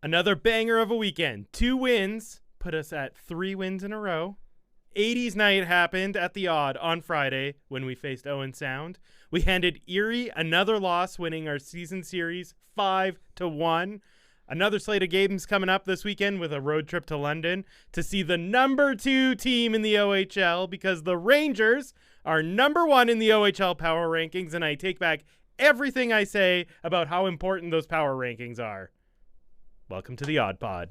Another banger of a weekend. 2 wins put us at 3 wins in a row. 80s night happened at the Odd on Friday when we faced Owen Sound. We handed Erie another loss, winning our season series 5-1. Another slate of games coming up this weekend with a road trip to London to see the number 2 team in the OHL, because the Rangers are number 1 in the OHL power rankings, and I take back everything I say about how important those power rankings are. Welcome to the AudPod.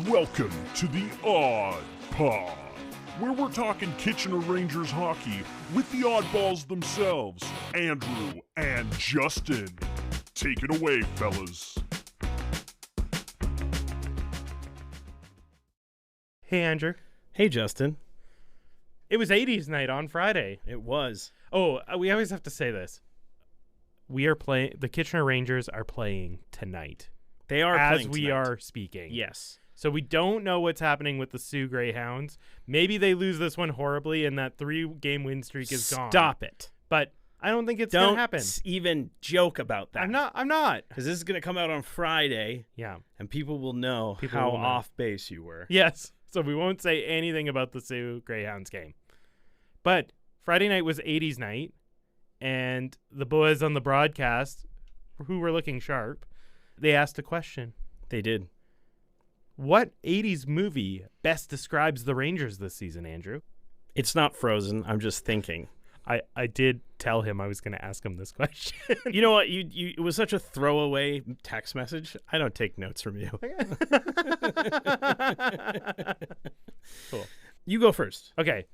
Welcome to the AudPod, where we're talking Kitchener Rangers hockey with the AudBalls themselves, Andrew and Justin. Take it away, fellas. Hey, Andrew. Hey, Justin. It was 80s night on Friday. It was. Oh, we always have to say this. The Kitchener Rangers are playing tonight. They are as playing we tonight. are speaking. Yes. So we don't know what's happening with the Sioux Greyhounds. Maybe they lose this one horribly and that 3-game win streak is gone. Stop it. But I don't think it's going to happen. Don't even joke about that. I'm not. Because this is going to come out on Friday. Yeah. And people will know how off base you were. Yes. So we won't say anything about the Sioux Greyhounds game. But Friday night was 80s night, and the boys on the broadcast, who were looking sharp, they asked a question. They did. What 80s movie best describes the Rangers this season, Andrew? It's not Frozen. I'm just thinking. I did tell him I was going to ask him this question. You know what? It was such a throwaway text message. I don't take notes from you. Cool. You go first. Okay.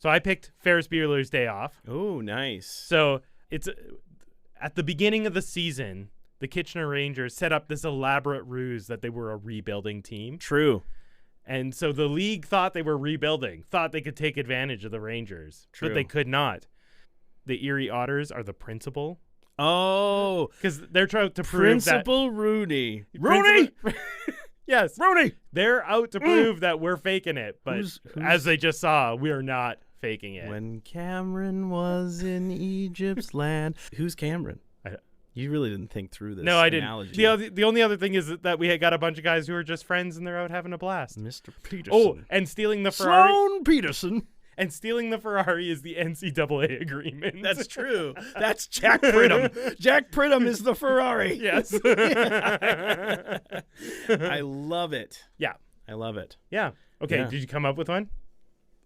So I picked Ferris Bueller's Day Off. Oh, nice. So it's at the beginning of the season, the Kitchener Rangers set up this elaborate ruse that they were a rebuilding team. True. And so the league thought they were rebuilding, thought they could take advantage of the Rangers. True. But they could not. The Erie Otters are the principal. Oh. Because they're trying to prove Principal Rooney. Rooney! Yes. Rooney! They're out to prove that we're faking it. But Who's as they just saw, we are not faking it. When Cameron was in Egypt's land. Who's Cameron? You really didn't think through this. No, I didn't. Analogy. The only other thing is that we had got a bunch of guys who are just friends and they're out having a blast. Mr. Peterson. Oh, and stealing the Ferrari. Sloan Peterson. And stealing the Ferrari is the NCAA agreement. That's true. That's Jack Pridham. Jack Pridham is the Ferrari. Yes. I love it. Yeah. I love it. Yeah. Okay, Yeah. Did you come up with one?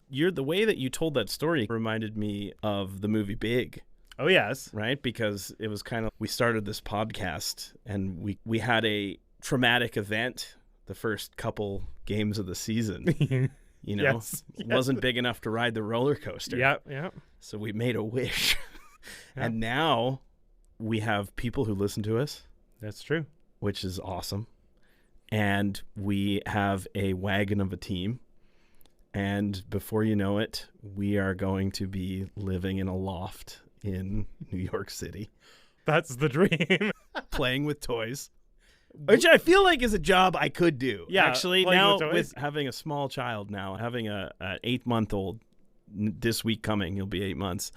The way that you told that story reminded me of the movie Big. Oh, yes. Right? Because it was kind of, we started this podcast and we had a traumatic event the first couple games of the season. You know, Yes. wasn't big enough to ride the roller coaster. Yeah. So we made a wish. Yeah. And now we have people who listen to us, That's true. which is awesome. And we have a wagon of a team. And before you know it, we are going to be living in a loft in New York City. That's the dream. Playing with toys. Which I feel like is a job I could do. Yeah, Actually, playing now with toys. with having a small child now, having an 8-month-old this week coming, he'll be 8 months.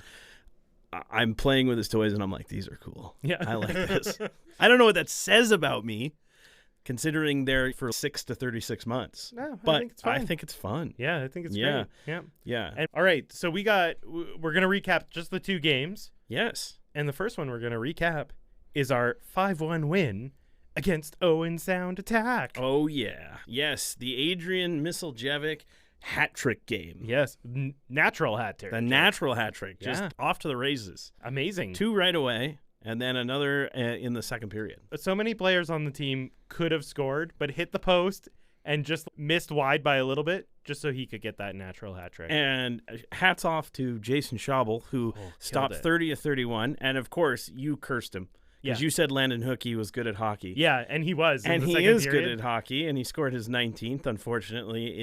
I'm playing with his toys and I'm like, these are cool. Yeah. I like this. I don't know what that says about me, considering they're for 6 to 36 months. No, but I think it's fun. I think it's fun. Yeah, I think it's Yeah. great. Yeah. Yeah. And, all right, so we're going to recap just the 2 games. Yes. And the first one we're going to recap is our 5-1 win against Owen Sound Attack. Oh, yeah. Yes, the Adrian Misaljevic hat trick game. Yes, natural hat trick. The natural hat trick. Just Yeah. off to the races. Amazing. 2 right away, and then another in the second period. So many players on the team could have scored, but hit the post and just missed wide by a little bit just so he could get that natural hat trick. And hats off to Jason Schaubel, who stopped it. 30 of 31. And, of course, you cursed him. Because Yeah. you said Landon Hookey was good at hockey. Yeah, and he was. in And the he second is period. good at hockey, and he scored his 19th, unfortunately,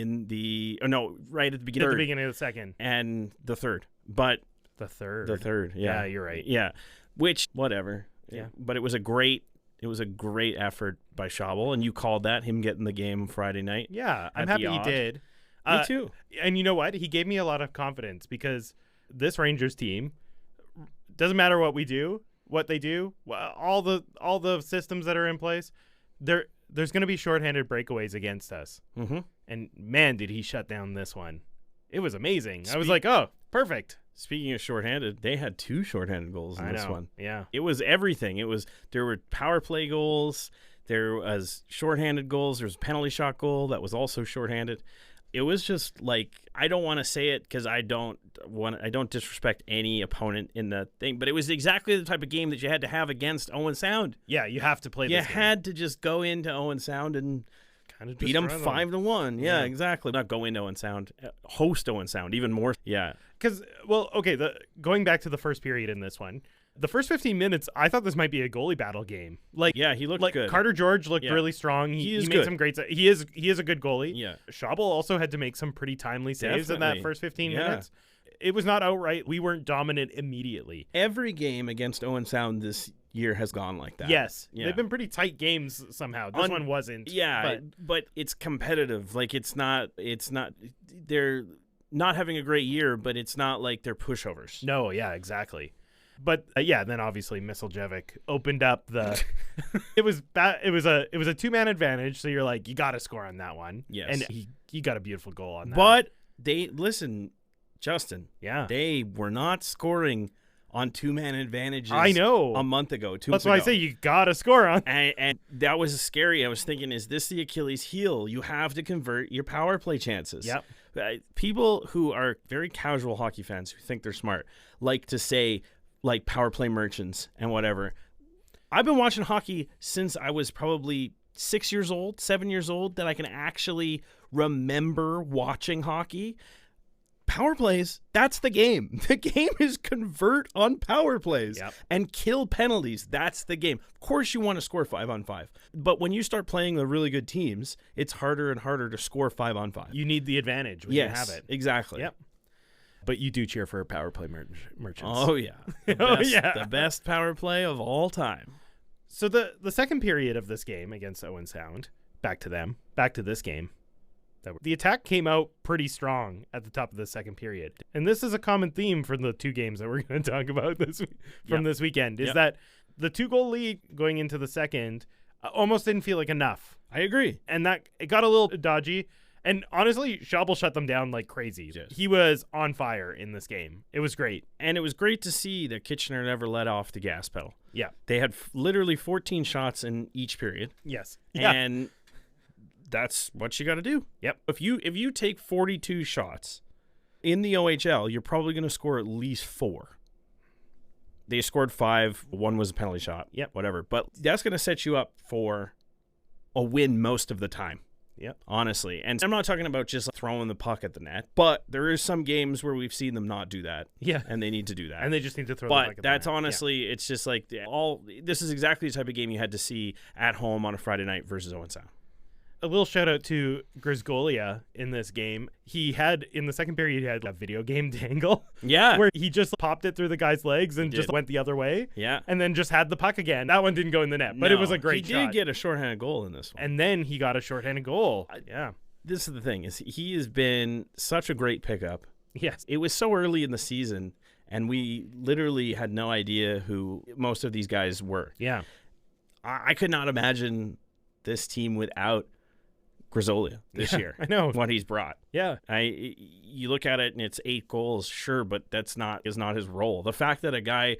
right at the beginning. At the beginning of the second. And the third. But The third. the third, yeah. Yeah, you're right. Yeah, which, whatever. Yeah. But it was a great effort by Schaubel, and you called that, him getting the game Friday night. Yeah, I'm At happy the he Odd. did. Me too. And you know what? He gave me a lot of confidence because this Rangers team, doesn't matter what we do, what they do, all the systems that are in place, there's going to be shorthanded breakaways against us. Mm-hmm. And man, did he shut down this one. It was amazing. I was like, oh, perfect. Speaking of shorthanded, they had 2 shorthanded goals in this one. Yeah. It was everything. There were power play goals, there was shorthanded goals, there was a penalty shot goal that was also shorthanded. It was just like, I don't want to say it because I don't disrespect any opponent in the thing, but it was exactly the type of game that you had to have against Owen Sound. Yeah, you have to play You this game. had to just go into Owen Sound and Kind of beat them 5-1. Yeah, exactly. Not go into Owen Sound, host Owen Sound even more. Yeah. Because, well, okay, going back to the first period in this one, the first 15 minutes, I thought this might be a goalie battle game. Yeah, he looked good. Carter George looked really strong. He made good. some great. He is a good goalie. Yeah. Schabel also had to make some pretty timely saves in that first 15 minutes. It was not outright. We weren't dominant immediately. Every game against Owen Sound this year has gone like that. Yes. Yeah. They've been pretty tight games somehow. This one wasn't. Yeah, but it's competitive. Like it's not they're not having a great year, but it's not like they're pushovers. No, yeah, exactly. But then obviously Misaljevic opened up the it was a 2-man advantage, so you're like, you got to score on that one. Yes. And he got a beautiful goal on that. But Justin. Yeah. They were not scoring on 2-man advantages. I know. A month ago, 2 months That's why ago. I say you got to score on. And that was scary. I was thinking, is this the Achilles heel? You have to convert your power play chances. Yep. People who are very casual hockey fans who think they're smart like to say, like, power play merchants and whatever. I've been watching hockey since I was probably 6 years old, 7 years old, that I can actually remember watching hockey. Power plays, that's the game. The game is convert on power plays and kill penalties. That's the game. Of course you want to score 5-on-5. But when you start playing the really good teams, it's harder and harder to score 5-on-5. You need the advantage when you have it. Exactly. Yep. But you do cheer for power play merchants. Oh, yeah. The best power play of all time. So the second period of this game against Owen Sound, back to this game, the attack came out pretty strong at the top of the second period. And this is a common theme for the 2 games that we're going to talk about this weekend, is that the 2-goal lead going into the second almost didn't feel like enough. I agree. And that it got a little dodgy. And honestly, Schabel shut them down like crazy. Yes. He was on fire in this game. It was great. And it was great to see that Kitchener never let off the gas pedal. Yeah. They had literally 14 shots in each period. Yes. Yeah. And that's what you got to do. Yep. If you take 42 shots in the OHL, you're probably going to score at least 4. They scored 5. 1 was a penalty shot. Yep. Whatever. But that's going to set you up for a win most of the time. Yep. Honestly. And I'm not talking about just throwing the puck at the net, but there is some games where we've seen them not do that. Yeah. And they need to do that. And they just need to throw the puck at the net. But that's honestly, it's just like this is exactly the type of game you had to see at home on a Friday night versus Owen Sound. A little shout out to Grisgolia in this game. He had, in the second period, he had a video game dangle. Yeah. Where he just popped it through the guy's legs and just went the other way. Yeah. And then just had the puck again. That one didn't go in the net, but it was a great shot. He did get a shorthanded goal in this one. And then he got a shorthanded goal. Yeah. This is the thing, is he has been such a great pickup. Yes. It was so early in the season, and we literally had no idea who most of these guys were. Yeah. I could not imagine this team without Grisgolia this year. I know what he's brought. Yeah. You look at it and it's 8 goals, sure, but is not his role. The fact that a guy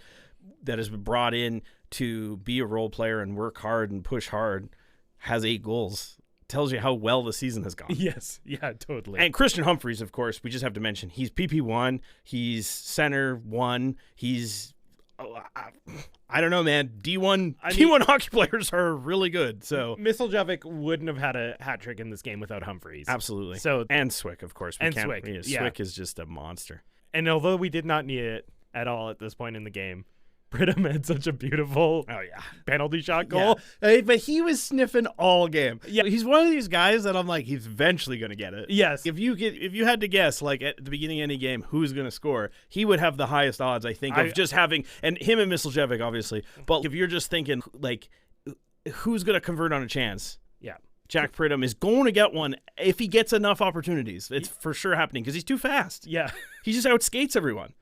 that has been brought in to be a role player and work hard and push hard has 8 goals tells you how well the season has gone. Yes. Yeah, totally. And Christian Humphreys, of course, we just have to mention, he's PP1, he's center 1, he's I don't know, man. D1 hockey players are really good. So Misaljevic wouldn't have had a hat trick in this game without Humphreys. Absolutely. So and Swick, of course. Swick. Swick is just a monster. And although we did not need it at all at this point in the game, Pridham had such a beautiful penalty shot goal. Yeah. But he was sniffing all game. Yeah, he's one of these guys that I'm like, he's eventually going to get it. Yes. If you had to guess, like at the beginning of any game, who's going to score, he would have the highest odds, I think, of just having, and him and Misaljevic, obviously. But if you're just thinking, like, who's going to convert on a chance? Yeah. Jack Pridham is going to get one if he gets enough opportunities. It's for sure happening because he's too fast. Yeah. He just outskates everyone.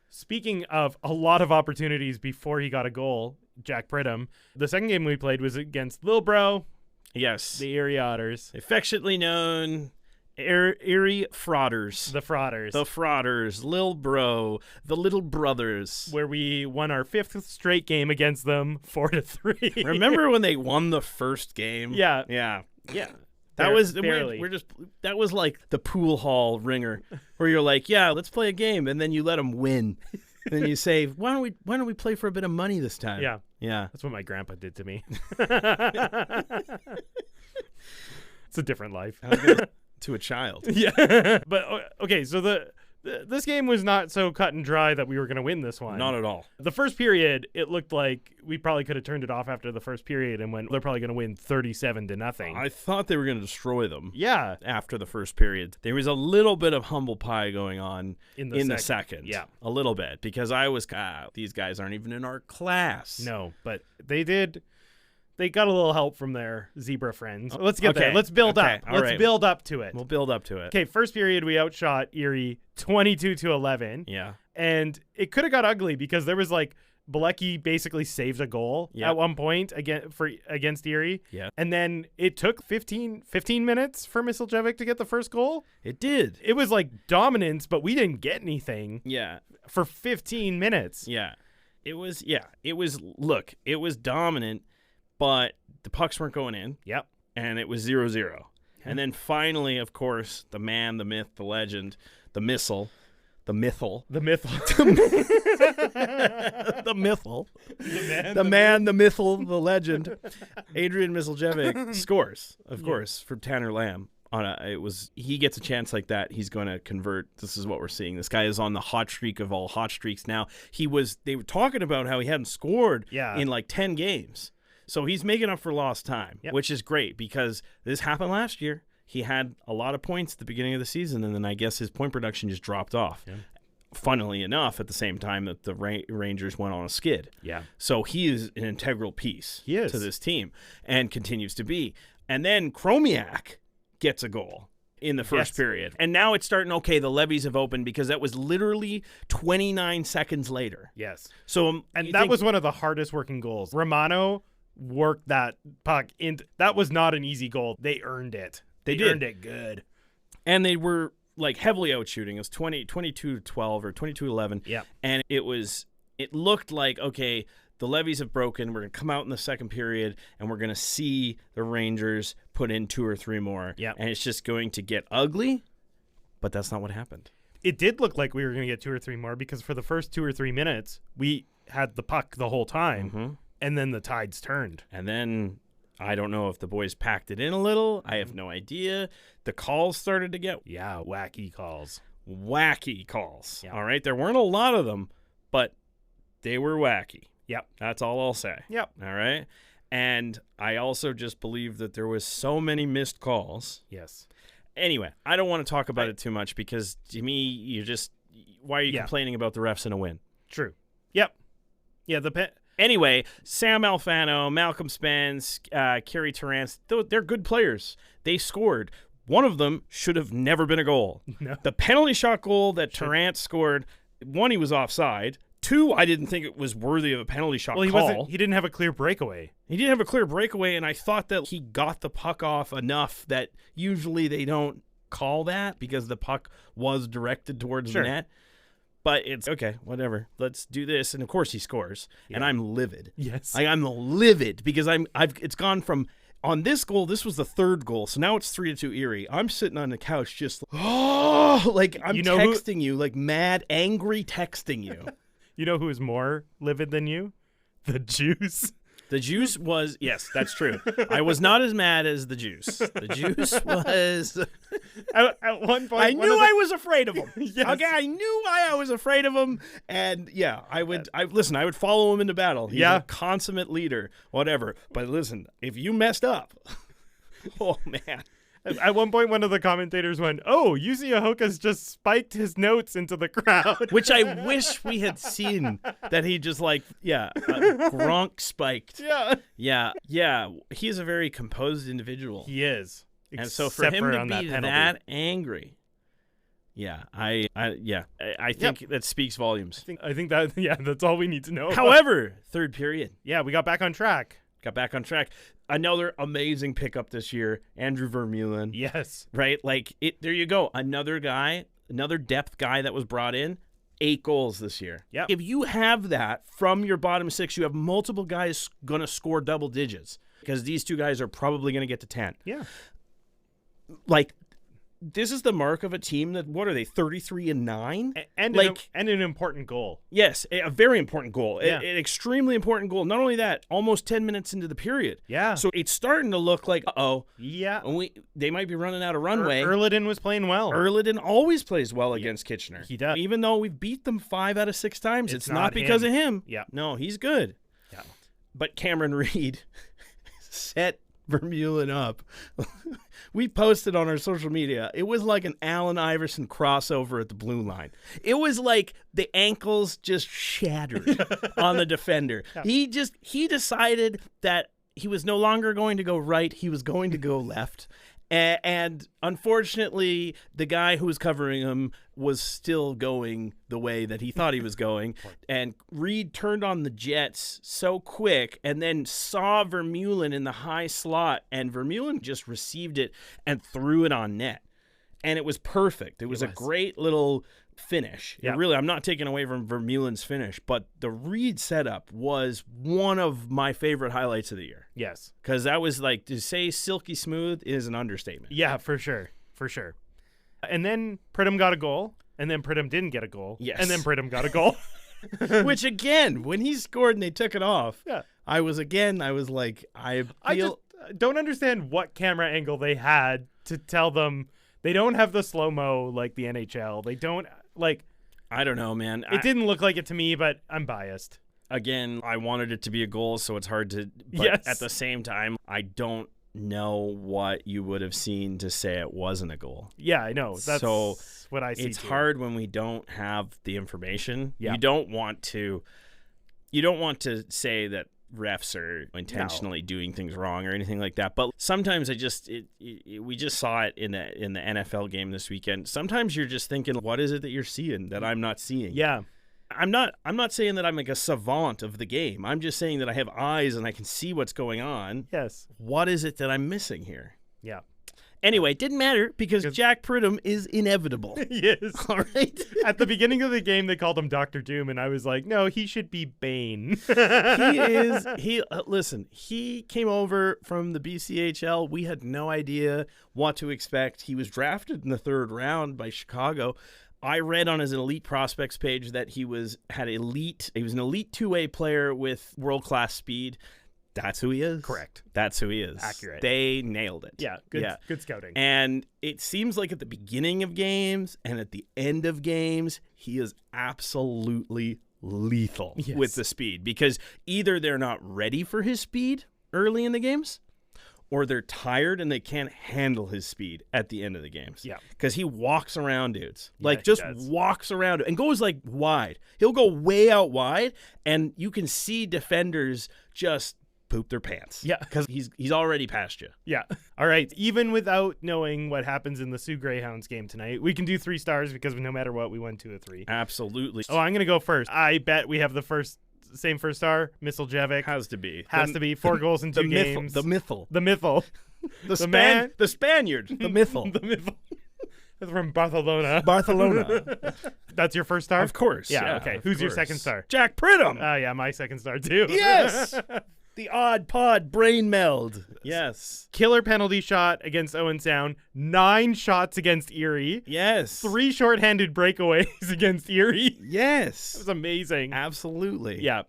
Speaking of a lot of opportunities before he got a goal, Jack Pridham, the second game we played was against Lil Bro, Yes. the Erie Otters. Affectionately known Erie Frauders. The Frauders. The Frauders, Lil Bro, the Little Brothers. Where we won our 5th straight game against them, 4-3. Remember when they won the first game? Yeah. Yeah. That was barely. That was like the pool hall ringer, where you're like, yeah, let's play a game, and then you let them win, and then you say, why don't we play for a bit of money this time? Yeah. That's what my grandpa did to me. It's a different life. To a child. Yeah. But okay, so this game was not so cut and dry that we were going to win this one. Not at all. The first period, it looked like we probably could have turned it off after the first period and went, they're probably going to win 37-0. I thought they were going to destroy them. Yeah. After the first period. There was a little bit of humble pie going on in the second. Yeah. A little bit. Because I was, these guys aren't even in our class. No, but they did. They got a little help from their zebra friends. Let's get there. Let's build up. Let's build up to it. We'll build up to it. Okay, first period, we outshot Erie 22-11. Yeah. And it could have got ugly because there was like Bilecki basically saved a goal at one point against Erie. Yeah. And then it took 15 minutes for Misaljevic to get the first goal. It did. It was like dominance, but we didn't get anything. Yeah. For 15 minutes. Yeah. It was dominant, but the pucks weren't going in. Yep. And it was 0-0. And then finally, of course, the man, the myth, the legend, the mythal. The mythal. The mythal. The mythal. The man, the mythal, the legend. Adrian Misaljevic scores, of course, for Tanner Lamb. He gets a chance like that, he's going to convert. This is what we're seeing. This guy is on the hot streak of all hot streaks now. They were talking about how he hadn't scored in like 10 games. So he's making up for lost time, which is great because this happened last year. He had a lot of points at the beginning of the season, and then I guess his point production just dropped off. Yeah. Funnily enough, at the same time that the Rangers went on a skid. Yeah. So he is an integral piece to this team and continues to be. And then Chromiak gets a goal in the first period. And now it's starting, the levees have opened because that was literally 29 seconds later. Yes. So that was one of the hardest working goals. Romano worked that puck in. That was not an easy goal. They earned it. They earned it good. And they were like heavily out shooting. It was 22-12 or 22-11. Yeah. And it looked like, okay, the levees have broken. We're going to come out in the second period and we're going to see the Rangers put in 2 or 3 more. Yeah. And it's just going to get ugly, but that's not what happened. It did look like we were going to get 2 or 3 more because for the first 2 or 3 minutes, we had the puck the whole time. Mm-hmm. And then the tides turned. And then I don't know if the boys packed it in a little. I have no idea. The calls started to get... Yeah, wacky calls. Wacky calls. Yeah. All right? There weren't a lot of them, but they were wacky. Yep. That's all I'll say. Yep. All right? And I also just believe that there was so many missed calls. Yes. Anyway, I don't want to talk about it too much because to me, why are you complaining about the refs in a win? True. Yep. Yeah, Anyway, Sam Alfano, Malcolm Spence, Kerry Terrance, they're good players. They scored. One of them should have never been a goal. No. The penalty shot goal that Terrance scored, 1, he was offside. 2, I didn't think it was worthy of a penalty shot call. He didn't have a clear breakaway. He didn't have a clear breakaway, and I thought that he got the puck off enough that usually they don't call that because the puck was directed towards the net. But it's, okay, whatever. Let's do this. And, of course, he scores. Yeah. And I'm livid. Yes. I'm livid because it's gone from, on this goal, this was the 3rd goal. So now it's 3-2 Erie. I'm sitting on the couch just, like I'm texting you, like mad, angry texting you. You know who is more livid than you? The Juice. The Juice was, yes, that's true. I was not as mad as the Juice. The Juice was... At one point... I knew I was afraid of him. Yes. Okay, I knew why I was afraid of him. And, yeah, I would follow him into battle. He's a consummate leader, whatever. But listen, if you messed up... Oh, man. At one point, one of the commentators went, Yuzi Ahoka's just spiked his notes into the crowd. Which I wish we had seen, that he just Gronk spiked. Yeah. He's a very composed individual. He is. And so for him to be that angry, Yeah, I think that speaks volumes. I think that, that's all we need to know. However, third period. Yeah, we got back on track. Another amazing pickup this year, Andrew Vermeulen. Yes. Right? There you go. Another guy, another depth guy that was brought in. 8 goals this year. Yep. If you have that from your bottom 6, you have multiple guys going to score double digits because these 2 guys are probably going to get to 10. Yeah. This is the mark of a team that, what are they, 33-9? And an important goal. Yes, a very important goal. Yeah. An extremely important goal. Not only that, almost 10 minutes into the period. Yeah. So it's starting to look like, Yeah. They might be running out of runway. Erliden was playing well. Erliden always plays well against Kitchener. He does. Even though we've beat them 5 out of 6 times, it's not because of him. Yeah. No, he's good. Yeah. But Cameron Reed set Vermeulen up. We posted on our social media. It was like an Allen Iverson crossover at the blue line. It was like the ankles just shattered on the defender. Yeah. He decided that he was no longer going to go right. He was going to go left. And unfortunately, the guy who was covering him was still going the way that he thought he was going. And Reed turned on the jets so quick and then saw Vermeulen in the high slot. And Vermeulen just received it and threw it on net. And it was perfect. It was a great little finish. Yeah. Really, I'm not taking away from Vermeulen's finish, but the Reed setup was one of my favorite highlights of the year. Yes. Because that was to say silky smooth is an understatement. Yeah, for sure. And then Pridham got a goal, and then Pridham didn't get a goal. Yes. And then Pridham got a goal. Which, again, when he scored and they took it off, I was like, I just don't understand what camera angle they had to tell them they don't have the slow-mo like the NHL. They don't, I don't know, man. It didn't look like it to me, but I'm biased. Again, I wanted it to be a goal, so it's hard to, but yes. At the same time, I don't know what you would have seen to say it wasn't a goal. Yeah, I know. That's what I see. It's hard when we don't have the information. Yeah. You don't want to say that refs are intentionally doing things wrong or anything like that. But sometimes we just saw it in the NFL game this weekend. Sometimes you're just thinking, what is it that you're seeing that I'm not seeing? Yeah. I'm not saying that I'm like a savant of the game. I'm just saying that I have eyes and I can see what's going on. Yes. What is it that I'm missing here? Yeah. Anyway, it didn't matter because Jack Pridham is inevitable. Yes. All right. At the beginning of the game, they called him Dr. Doom, and I was like, no, he should be Bane. Listen, he came over from the BCHL. We had no idea what to expect. He was drafted in the 3rd round by Chicago. I read on his elite prospects page that he was an elite 2-way player with world-class speed. That's who he is. Correct. That's who he is. Accurate. They nailed it. Yeah. Good scouting. And it seems like at the beginning of games and at the end of games, he is absolutely lethal with the speed because either they're not ready for his speed early in the games or they're tired and they can't handle his speed at the end of the games. Yeah. Because he walks around dudes. Walks around and goes wide. He'll go way out wide and you can see defenders just poop their pants. Yeah. Because he's already past you. Yeah. All right. Even without knowing what happens in the Sioux Greyhounds game tonight, we can do 3 stars because no matter what, we won 2 of 3. Absolutely. Oh, I'm going to go first. I bet we have the same first star. Misaljevic. Has to be. 4 goals in 2 games. The Mythal. The Spaniard. The Mythal. The Mythal. That's from Barcelona. That's your first star? Of course. Yeah okay. Who's your second star? Jack Pridham. Yeah, my second star too. Yes. The AudPod brain meld. Yes. Killer penalty shot against Owen Sound. 9 shots against Erie. Yes. 3 shorthanded breakaways against Erie. Yes. It was amazing. Absolutely. Yeah.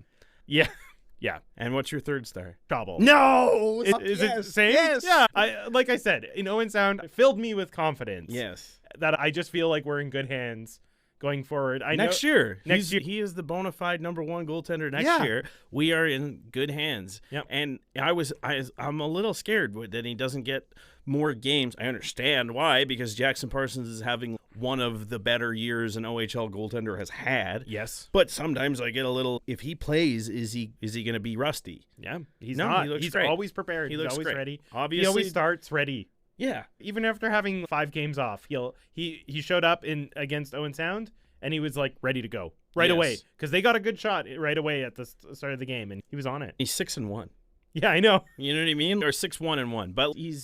And what's your 3rd star? Trouble. No. Is it the same? Yes. Yeah. Like I said, in Owen Sound, it filled me with confidence. Yes. That I just feel like we're in good hands going forward. Next year. Next year. He is the bona fide number 1 goaltender next year. We are in good hands. Yep. And I'm a little scared that he doesn't get more games. I understand why, because Jackson Parsons is having one of the better years an OHL goaltender has had. Yes. But sometimes I get a little, if he plays, is he going to be rusty? Yeah. He's No, not. he looks He's great. always prepared. He He's looks always great. ready. Obviously, He always starts ready. Yeah. Even after having 5 games off, he showed up against Owen Sound, and he was like ready to go right away because they got a good shot right away at the start of the game, and he was on it. He's 6-1. Yeah, I know. You know what I mean? Or 6-1-1, but he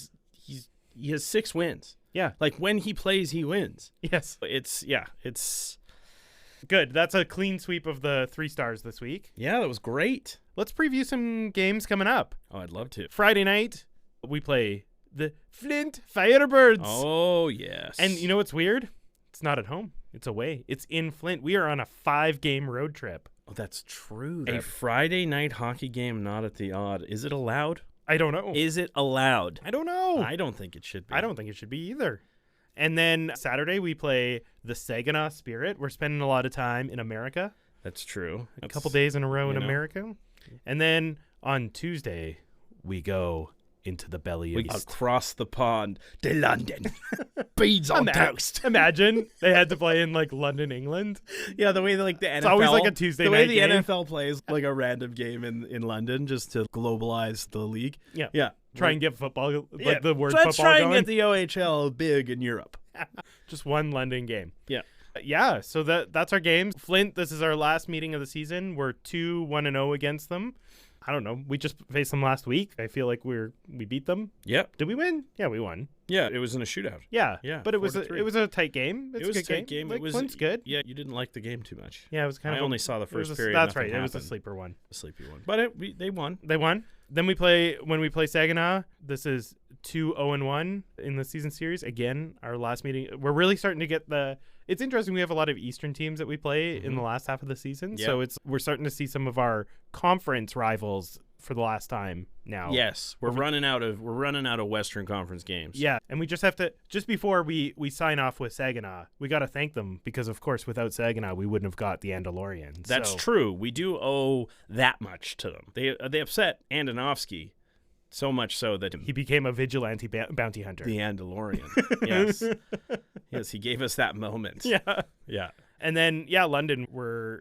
has 6 wins. Yeah. Like when he plays, he wins. Yes. It's good. That's a clean sweep of the 3 stars this week. yeah, that was great. Let's preview some games coming up. Oh, I'd love to. Friday night, we play the Flint Firebirds. Oh, yes. And you know what's weird? It's not at home. It's away. It's in Flint. We are on a 5-game road trip. Oh, that's true. A Friday night hockey game not at the Odd. Is it allowed? I don't know. Is it allowed? I don't know. I don't think it should be. I don't think it should be either. And then Saturday, we play the Saginaw Spirit. We're spending a lot of time in America. That's true. A couple days in a row in America. And then on Tuesday, we go into the belly of East. Across the pond to London. Beads on toast. Imagine they had to play in like London, England. Yeah, the way the NFL. It's always like a Tuesday the night way the game. NFL plays like a random game in London just to globalize the league. Yeah. Yeah. Try and get football, like the word Let's football try going. and get the OHL big in Europe. Just one London game. Yeah. Yeah, so that's our games. Flint, this is our last meeting of the season. We're 2-1-0 against them. I don't know. We just faced them last week. I feel like we beat them. Yep. Did we win? Yeah, we won. Yeah, it was in a shootout. Yeah. Yeah, But it was 4-3. a tight game. It was a a good tight game. Like, It was Flint's good. Yeah, you didn't like the game too much. Yeah, it was kind I of. only saw the it was first a- period. That's Nothing right. It was a happened. sleeper one. A sleepy one. But they won. They won. Then when we play Saginaw, this is 2-0-1 in the season series. Again, our last meeting. We're really starting to get it's interesting. We have a lot of Eastern teams that we play in the last half of the season. Yep. So we're starting to see some of our conference rivals for the last time now. Yes, we're running out of Western Conference games. Yeah, and we just have to before we sign off with Saginaw, we got to thank them because of course without Saginaw we wouldn't have got the Andalorian. That's true. We do owe that much to them. They upset Andonovsky so much so that He became a vigilante bounty hunter. the Andalorian. Yes, yes, he gave us that moment. Yeah. Yeah. And then London, we're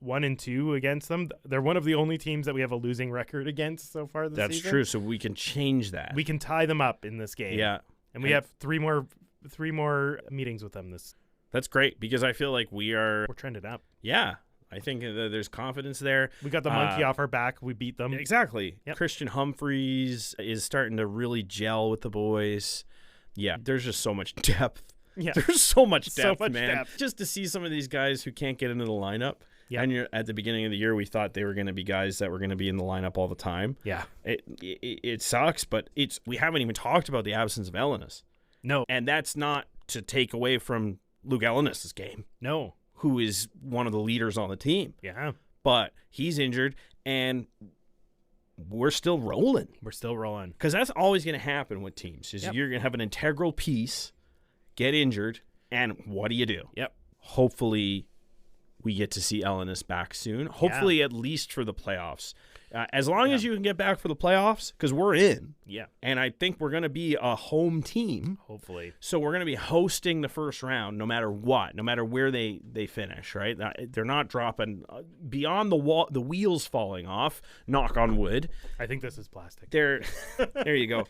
1-2 against them. They're one of the only teams that we have a losing record against so far this That's season. true. So we can change that. We can tie them up in this game. Yeah. And we have three more meetings with them. That's great because I feel like we're trending up. yeah. I think there's confidence there. We got the monkey off our back. We beat them. Exactly. Yep. Christian Humphreys is starting to really gel with the boys. Yeah, there's just so much depth. Yeah. There's so much depth, much man. depth. Just to see some of these guys who can't get into the lineup. Yeah. And at the beginning of the year, we thought they were going to be guys that were going to be in the lineup all the time. Yeah. It sucks, but we haven't even talked about the absence of Ellenis. No. And that's not to take away from Luke Ellenis' game, No. who is one of the leaders on the team. Yeah. But he's injured, and we're still rolling. We're still rolling. Because that's always going to happen with teams. Is Yep. You're going to have an integral piece get injured, and what do you do? Yep. Hopefully, we get to see Ellenis back soon. Hopefully, at least for the playoffs. As long as you can get back for the playoffs, because we're in. Yeah. And I think we're going to be a home team. Hopefully. So we're going to be hosting the first round no matter what, no matter where they finish, right? They're not dropping beyond the wheels falling off, knock on wood. I think this is plastic. There you go.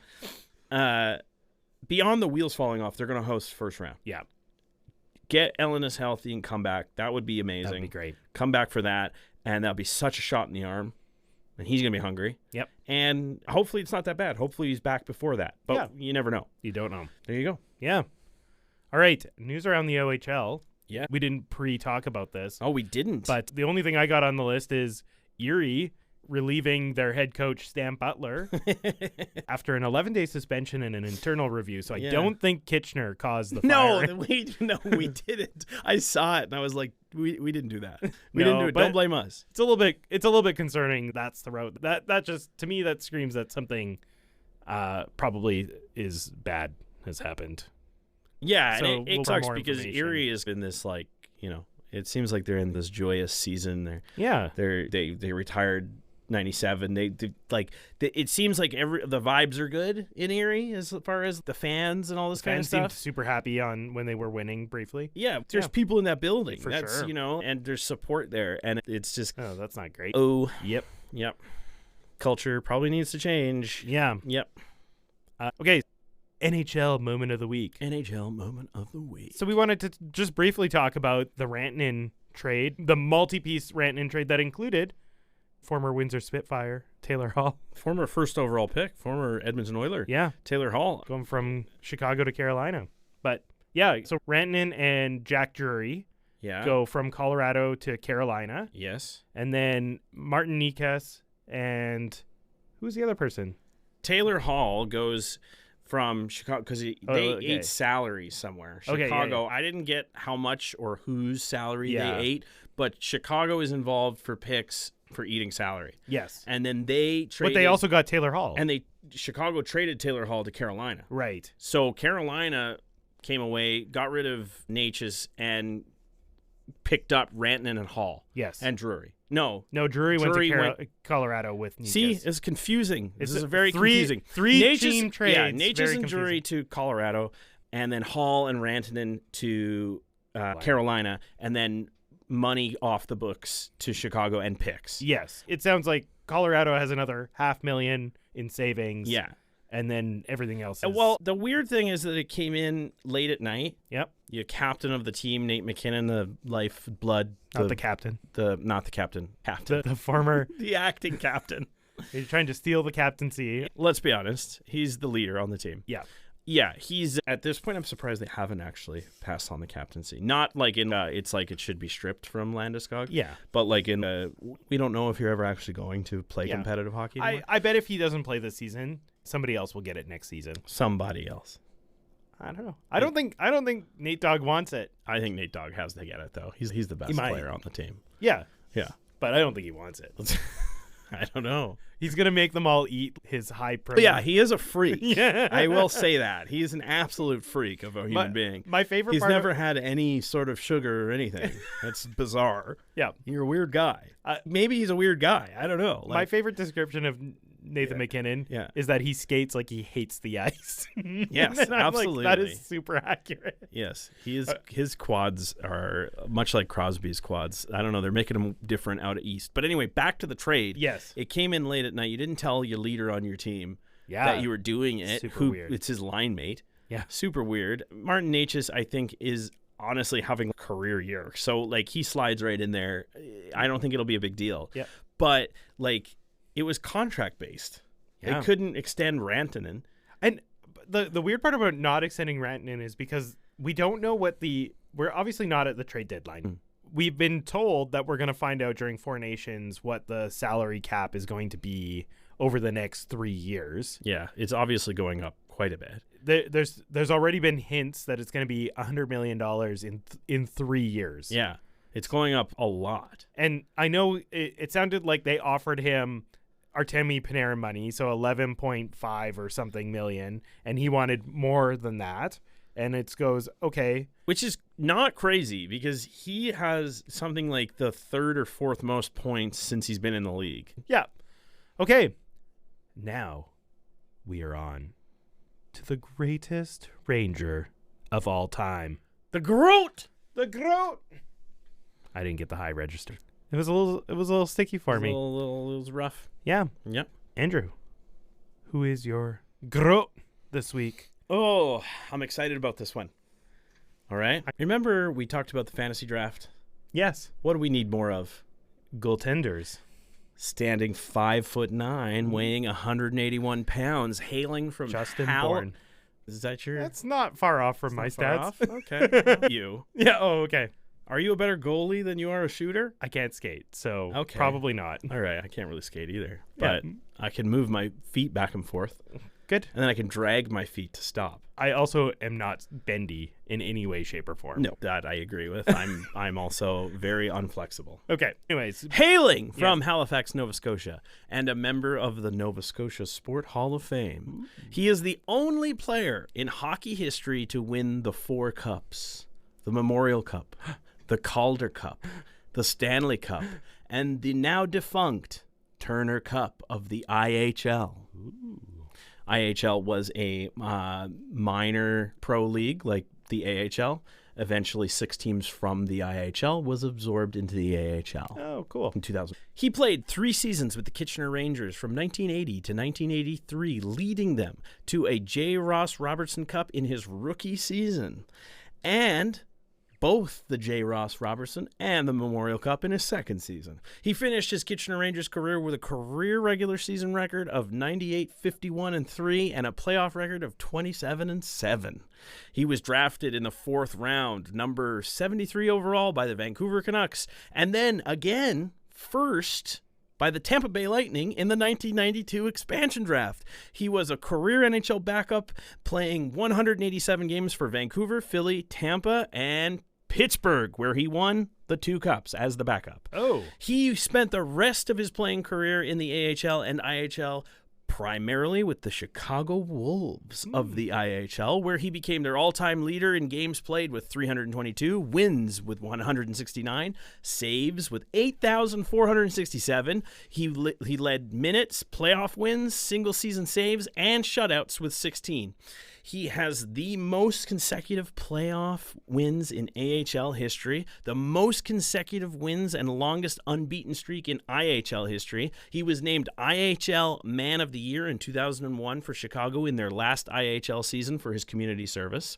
Beyond the wheels falling off, they're going to host first round. Yeah. Get Ellenis healthy and come back. That would be amazing. That'd be great. Come back for that, and that'll be such a shot in the arm. And he's going to be hungry. Yep. And hopefully it's not that bad. Hopefully he's back before that. But you never know. You don't know. There you go. Yeah. All right. News around the OHL. Yeah. We didn't pre-talk about this. Oh, we didn't. But the only thing I got on the list is Erie relieving their head coach, Stan Butler, after an 11-day suspension and an internal review. So I don't think Kitchener caused the fire. we didn't. I saw it and I was like, we didn't do that. We No, didn't do it. but Don't blame us. It's a little bit concerning. That's the road. That just, to me, that screams that something probably is bad has happened. Yeah, So and we'll it sucks more because information. Erie is in this it seems like they're in this joyous season. Yeah. They retired 97. It seems like the vibes are good in Erie as far as the fans and all this kind of Fans seemed stuff. super happy when they were winning briefly. Yeah, there's people in that building. For That's sure. and there's support there, and it's just Oh, that's not great. yep. Culture probably needs to change. Yeah. Yep. Okay. NHL moment of the week. NHL moment of the week. So we wanted to just briefly talk about the Rantanen trade, the multi-piece Rantanen trade that included former Windsor Spitfire Taylor Hall. Former first overall pick, former Edmonton Oiler. Yeah. Taylor Hall. Going from Chicago to Carolina. But yeah, so Rantanen and Jack Drury go from Colorado to Carolina. Yes. And then Martin Nikas and who's the other person? Taylor Hall goes from Chicago because they ate salary somewhere. Chicago, I didn't get how much or whose salary they ate, but Chicago is involved for picks for eating salary. Yes. And then they traded. But they also got Taylor Hall. And Chicago traded Taylor Hall to Carolina. Right. So Carolina came away, got rid of Natchez, and picked up Rantanen and Hall. Yes. And Drury. No, Drury went to Colorado with Nikas. See, it's confusing. This is very confusing. Team trades. Yeah, Natchez and Drury to Colorado, and then Hall and Rantanen to Carolina, and then money off the books to Chicago and picks. Yes. It sounds like Colorado has another $500,000 in savings. Yeah. And then everything else is... Well, the weird thing is that it came in late at night. Yep. Your captain of the team, Nate McKinnon, the lifeblood. Not the captain. Not the captain. Captain. The former... the acting captain. He's trying to steal the captaincy. Let's be honest. He's the leader on the team. Yeah. Yeah, he's at this point. I'm surprised they haven't actually passed on the captaincy. Not like in it's like it should be stripped from Landeskog. Yeah, but like in we don't know if you're ever actually going to play competitive hockey anymore. I bet if he doesn't play this season, somebody else will get it next season. Somebody else. I don't know. I don't think Nate Dogg wants it. I think Nate Dogg has to get it though. He's the best player on the team. Yeah, but I don't think he wants it. I don't know. He's going to make them all eat his high protein. Yeah, he is a freak. Yeah. I will say that. He's an absolute freak of a human being. My favorite He's part never had any sort of sugar or anything. That's bizarre. Yeah. You're a weird guy. Maybe he's a weird guy. I don't know. My favorite description of Nathan McKinnon is that he skates like he hates the ice. Yes, absolutely. Like, that is super accurate. Yes, his quads are much like Crosby's quads. I don't know. They're making them different out east. But anyway, back to the trade. Yes. It came in late at night. You didn't tell your leader on your team that you were doing it. Super weird. It's his line mate. Yeah. Super weird. Martin Natchez, I think, is honestly having a career year. So, like, he slides right in there. I don't think it'll be a big deal. Yeah. But, like, it was contract based. Yeah. They couldn't extend Rantanen. And the weird part about not extending Rantanen is because we don't know we're obviously not at the trade deadline. We've been told that we're going to find out during Four Nations what the salary cap is going to be over the next 3 years. Yeah, it's obviously going up quite a bit. There's already been hints that it's going to be $100 million in 3 years. Yeah, it's going up a lot. And I know it sounded like they offered him Artemi Panarin money, so 11.5 or something million, and he wanted more than that. And it goes, okay. Which is not crazy because he has something like the third or fourth most points since he's been in the league. Yeah. Okay. Now we are on to the greatest Ranger of all time. The G.R.O.A.T. The G.R.O.A.T. I didn't get the high register. It was a little sticky for me. It was rough. Yeah. Yep. Andrew, who is your G.R.O.A.T. this week? Oh, I'm excited about this one. All right. Remember we talked about the fantasy draft? Yes. What do we need more of? Goaltenders. Standing 5'9", weighing 181 pounds, hailing from Justin Bourne. Is that your? That's not far off from my stats. Okay. You. Yeah. Oh, okay. Are you a better goalie than you are a shooter? I can't skate, so okay. Probably not. All right. I can't really skate either, but I can move my feet back and forth. Good. And then I can drag my feet to stop. I also am not bendy in any way, shape, or form. No, that I agree with. I'm also very unflexible. Okay. Anyways. Hailing from Halifax, Nova Scotia, and a member of the Nova Scotia Sport Hall of Fame, he is the only player in hockey history to win the 4 cups: the Memorial Cup, the Calder Cup, the Stanley Cup, and the now defunct Turner Cup of the IHL. Ooh. IHL was a minor pro league like the AHL, eventually 6 teams from the IHL was absorbed into the AHL. Oh, cool. In 2000. He played 3 seasons with the Kitchener Rangers from 1980 to 1983, leading them to a J. Ross Robertson Cup in his rookie season, and both the J. Ross Robertson and the Memorial Cup in his second season. He finished his Kitchener Rangers career with a career regular season record of 98-51-3 and a playoff record of 27-7. He was drafted in the 4th round, number 73 overall by the Vancouver Canucks, and then again first by the Tampa Bay Lightning in the 1992 expansion draft. He was a career NHL backup, playing 187 games for Vancouver, Philly, Tampa, and Pittsburgh, where he won the 2 cups as the backup. Oh. He spent the rest of his playing career in the AHL and IHL primarily with the Chicago Wolves of the IHL, where he became their all-time leader in games played with 322, wins with 169, saves with 8,467. He led minutes, playoff wins, single-season saves, and shutouts with 16. He has the most consecutive playoff wins in AHL history, the most consecutive wins and longest unbeaten streak in IHL history. He was named IHL Man of the Year in 2001 for Chicago in their last IHL season for his community service.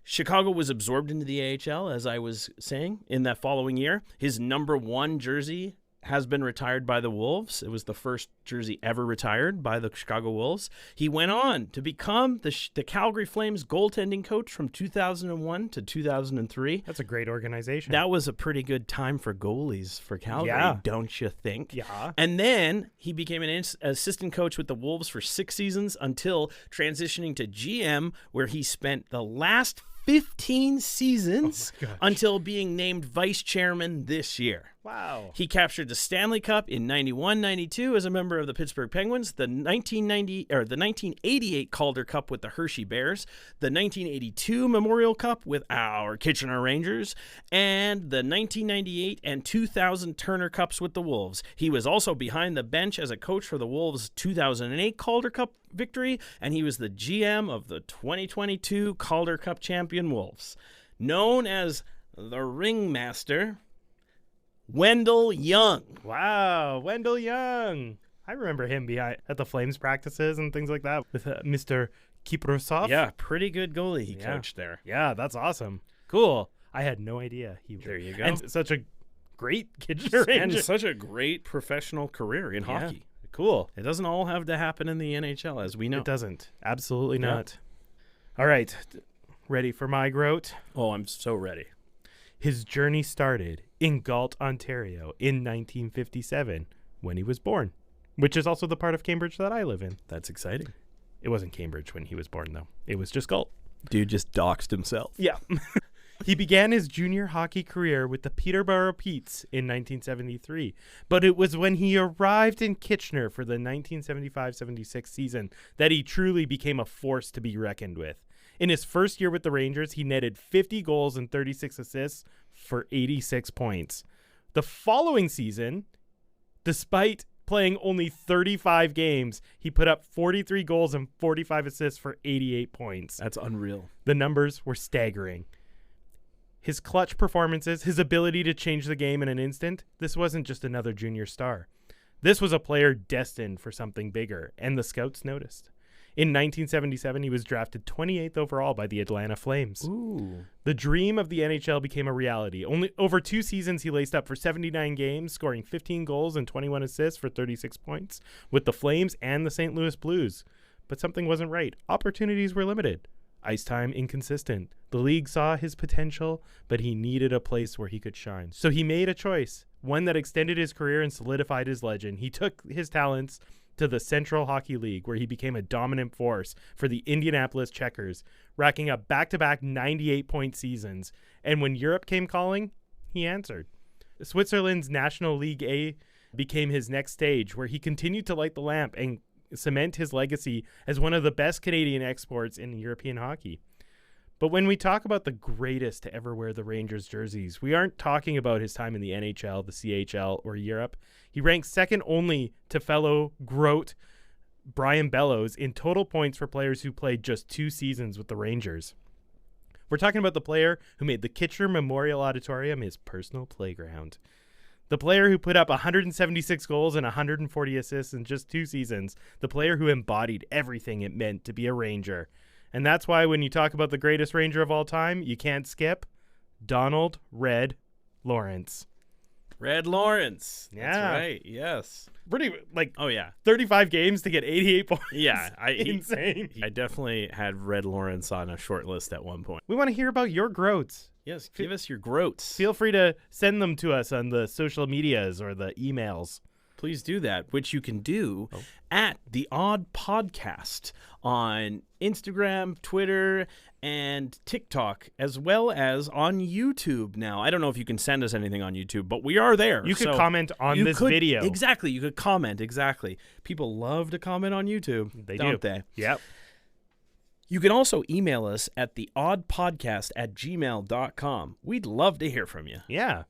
Chicago was absorbed into the AHL, as I was saying, in that following year. His number 1 jersey has been retired by the Wolves. It was the first jersey ever retired by the Chicago Wolves. He went on to become the Calgary Flames goaltending coach from 2001 to 2003. That's a great organization. That was a pretty good time for goalies for Calgary, don't you think? Yeah. And then he became an assistant coach with the Wolves for 6 seasons until transitioning to GM, where he spent the last 15 seasons until being named vice chairman this year. Wow. He captured the Stanley Cup in 91-92 as a member of the Pittsburgh Penguins, the 1988 Calder Cup with the Hershey Bears, the 1982 Memorial Cup with our Kitchener Rangers, and the 1998 and 2000 Turner Cups with the Wolves. He was also behind the bench as a coach for the Wolves' 2008 Calder Cup victory, and he was the GM of the 2022 Calder Cup champion Wolves. Known as the Ringmaster, Wendell Young. Wow, Wendell Young. I remember him at the Flames practices and things like that with Mr. Kiprosov. Yeah, pretty good goalie he coached there. Yeah, that's awesome. Cool. I had no idea he was. There you go. And such a great Kitchener Ranger. And such a great professional career in hockey. Cool. It doesn't all have to happen in the NHL, as we know. It doesn't. Absolutely not. All right. Ready for my G.R.O.A.T? Oh, I'm so ready. His journey started in Galt, Ontario in 1957 when he was born, which is also the part of Cambridge that I live in. That's exciting. It wasn't Cambridge when he was born, though. It was just Galt. Dude just doxed himself. Yeah. He began his junior hockey career with the Peterborough Petes in 1973, but it was when he arrived in Kitchener for the 1975-76 season that he truly became a force to be reckoned with. In his first year with the Rangers, he netted 50 goals and 36 assists for 86 points. The following season, despite playing only 35 games, he put up 43 goals and 45 assists for 88 points. That's unreal. The numbers were staggering. His clutch performances, his ability to change the game in an instant, this wasn't just another junior star. This was a player destined for something bigger, and the scouts noticed. In 1977, he was drafted 28th overall by the Atlanta Flames. Ooh. The dream of the NHL became a reality. Only over 2 seasons, he laced up for 79 games, scoring 15 goals and 21 assists for 36 points with the Flames and the St. Louis Blues. But something wasn't right. Opportunities were limited. Ice time inconsistent. The league saw his potential, but he needed a place where he could shine. So he made a choice, one that extended his career and solidified his legend. He took his talents to the Central Hockey League, where he became a dominant force for the Indianapolis Checkers, racking up back-to-back 98-point seasons. And when Europe came calling, he answered. Switzerland's National League A became his next stage, where he continued to light the lamp and cement his legacy as one of the best Canadian exports in European hockey. But when we talk about the greatest to ever wear the Rangers jerseys, we aren't talking about his time in the NHL, the CHL, or Europe. He ranks second only to fellow G.R.O.A.T. Brian Bellows in total points for players who played just 2 seasons with the Rangers. We're talking about the player who made the Kitchener Memorial Auditorium his personal playground. The player who put up 176 goals and 140 assists in just 2 seasons. The player who embodied everything it meant to be a Ranger. And that's why when you talk about the greatest Ranger of all time, you can't skip Donald Red Lawrence. Red Lawrence. Yeah. That's right. Yes. Pretty, like, Oh, yeah. 35 games to get 88 points. Yeah. Insane. I definitely had Red Lawrence on a short list at one point. We want to hear about your G.R.O.A.T. Yes. Give us your G.R.O.A.Ts. Feel free to send them to us on the social medias or the emails. Please do that, which you can do at the Odd Podcast on Instagram, Twitter, and TikTok, as well as on YouTube now. I don't know if you can send us anything on YouTube, but we are there. You could so comment on this video. Exactly. You could comment. Exactly. People love to comment on YouTube. They don't do. they? Yep. You can also email us at theoddpodcast@gmail.com. We'd love to hear from you. Yeah.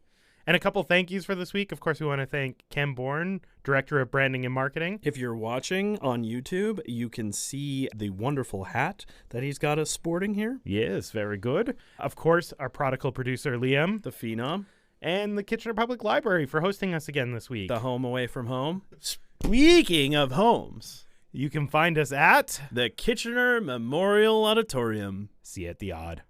And a couple thank yous for this week. Of course, we want to thank Ken Bourne, Director of Branding and Marketing. If you're watching on YouTube, you can see the wonderful hat that he's got us sporting here. Yes, very good. Of course, our prodigal producer, Liam. The Phenom. And the Kitchener Public Library for hosting us again this week. The home away from home. Speaking of homes, You can find us at the Kitchener Memorial Auditorium. See you at the Odd.